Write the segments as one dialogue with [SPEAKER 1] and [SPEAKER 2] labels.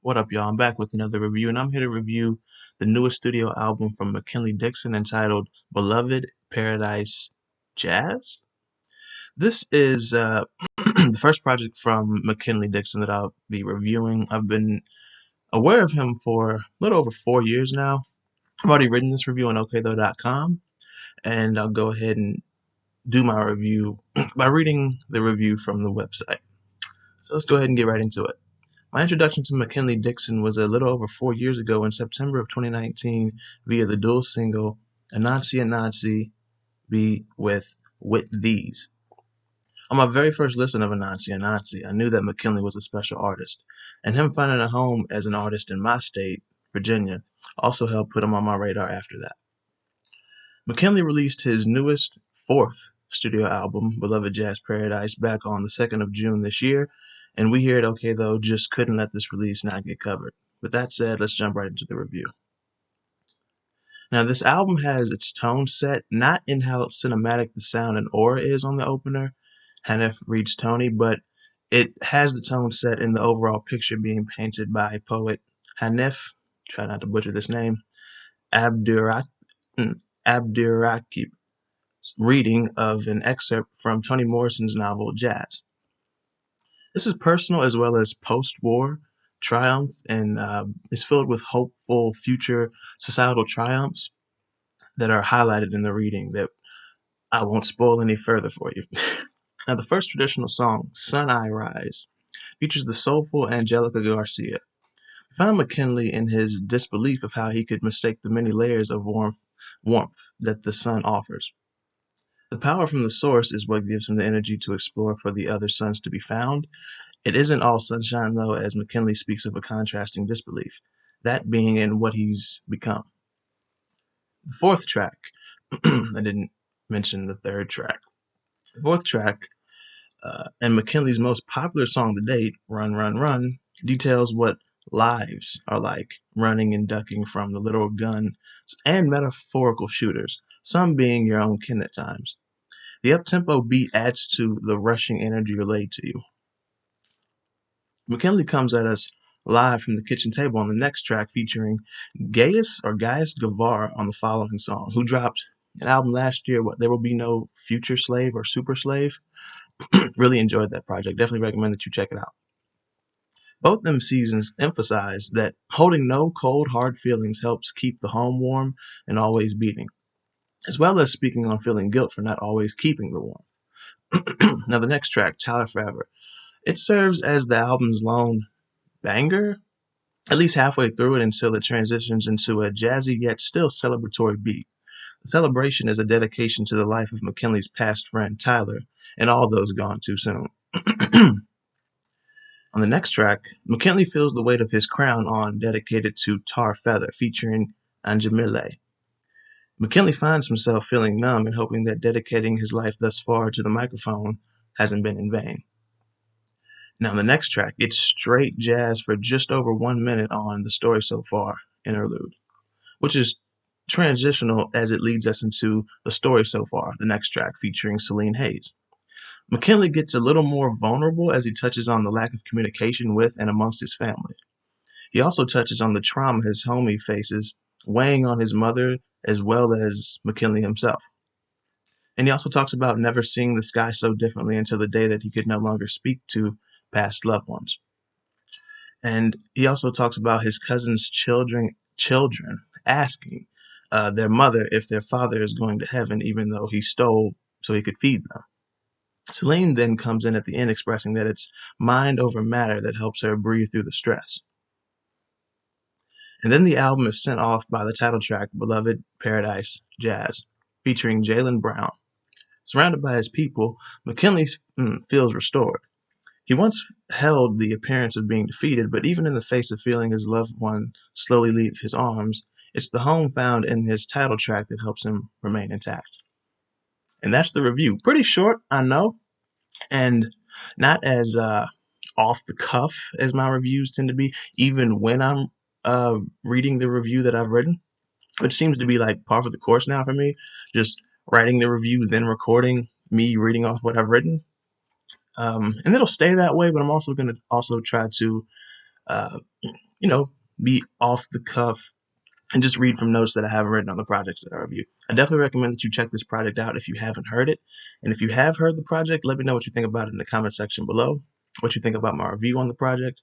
[SPEAKER 1] What up, y'all? I'm back with another review, and I'm here to review the newest studio album from McKinley Dixon entitled Beloved Paradise Jazz. This is the first project from McKinley Dixon that I'll be reviewing. I've been aware of him for a little over 4 years now. I've already written this review on okthough.com, and I'll go ahead and do my review by reading the review from the website. So let's go ahead and get right into it. My introduction to McKinley Dixon was a little over 4 years ago in September of 2019 via the dual single Anansi Anansi Be With These. On my very first listen of Anansi Anansi, I knew that McKinley was a special artist, and him finding a home as an artist in my state, Virginia, also helped put him on my radar after that. McKinley released his newest, fourth studio album, Beloved Jazz Paradise, back on the 2nd of June this year, and we here at OK Though just couldn't let this release not get covered. With that said, let's jump right into the review. Now, this album has its tone set not in how cinematic the sound and aura is on the opener, Hanif Reads Tony, but it has the tone set in the overall picture being painted by poet Hanif, try not to butcher this name, Abdurraqib, reading of an excerpt from Toni Morrison's novel Jazz. This is personal as well as post-war triumph, and is filled with hopeful future societal triumphs that are highlighted in the reading that I won't spoil any further for you. Now, the first traditional song, Sun I Rise, features the soulful Angelica Garcia. We found McKinley in his disbelief of how he could mistake the many layers of warmth that the sun offers. The power from the source is what gives him the energy to explore for the other suns to be found. It isn't all sunshine, though, as McKinley speaks of a contrasting disbelief, that being in what he's become. The fourth track, I didn't mention the third track. The fourth track, and McKinley's most popular song to date, Run, Run, Run, details what lives are like, running and ducking from the literal guns and metaphorical shooters, some being your own kin at times. The up-tempo beat adds to the rushing energy relayed to you. McKinley comes at us live from the kitchen table on the next track, featuring Gaius Gavar on the following song, who dropped an album last year, There Will Be No Future Slave or Super Slave. Really enjoyed that project. Definitely recommend that you check it out. Both MCs emphasize that holding no cold, hard feelings helps keep the home warm and always beating, as well as speaking on feeling guilt for not always keeping the warmth. Now, the next track, Tyler Forever, it serves as the album's lone banger, at least halfway through it, until it transitions into a jazzy yet still celebratory beat. The celebration is a dedication to the life of McKinley's past friend Tyler and all those gone too soon. On the next track, McKinley feels the weight of his crown on Dedicated to Tar Feather, featuring Anjamile. McKinley finds himself feeling numb and hoping that dedicating his life thus far to the microphone hasn't been in vain. Now, the next track, it's straight jazz for just over 1 minute on The Story So Far interlude, which is transitional as it leads us into The Story So Far, the next track featuring Celine Hayes. McKinley gets a little more vulnerable as he touches on the lack of communication with and amongst his family. He also touches on the trauma his homie faces, weighing on his mother as well as McKinley himself. And he also talks about never seeing the sky so differently until the day that he could no longer speak to past loved ones. And he also talks about his cousin's children asking their mother if their father is going to heaven, even though he stole so he could feed them. Celine then comes in at the end expressing that it's mind over matter that helps her breathe through the stress. And then the album is sent off by the title track, Beloved Paradise Jazz, featuring Jaylen Brown. Surrounded by his people, McKinley feels restored. He once held the appearance of being defeated, but even in the face of feeling his loved one slowly leave his arms, it's the home found in his title track that helps him remain intact. And that's the review. Pretty short, I know, and not as off the cuff as my reviews tend to be, even when I'm reading the review that I've written, which seems to be like par for the course now for me, just writing the review, then recording me reading off what I've written. And it'll stay that way, but I'm also going to try to be off the cuff and just read from notes that I haven't written on the projects that I review. I definitely recommend that you check this project out if you haven't heard it. And if you have heard the project, let me know what you think about it in the comment section below, what you think about my review on the project.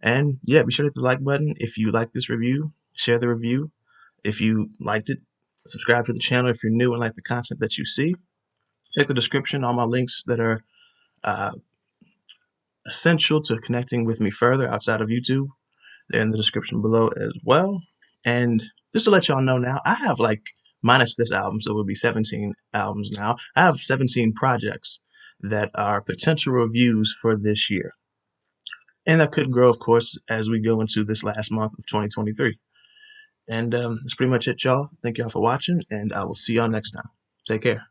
[SPEAKER 1] And yeah, be sure to hit the like button if you like this review, share the review if you liked it, subscribe to the channel if you're new and like the content that you see. Check the description, all my links that are essential to connecting with me further outside of YouTube. They're in the description below as well. And just to let y'all know now, I have minus this album, so it would be 17 albums now. I have 17 projects that are potential reviews for this year. And that could grow, of course, as we go into this last month of 2023. And that's pretty much it, y'all. Thank y'all for watching, and I will see y'all next time. Take care.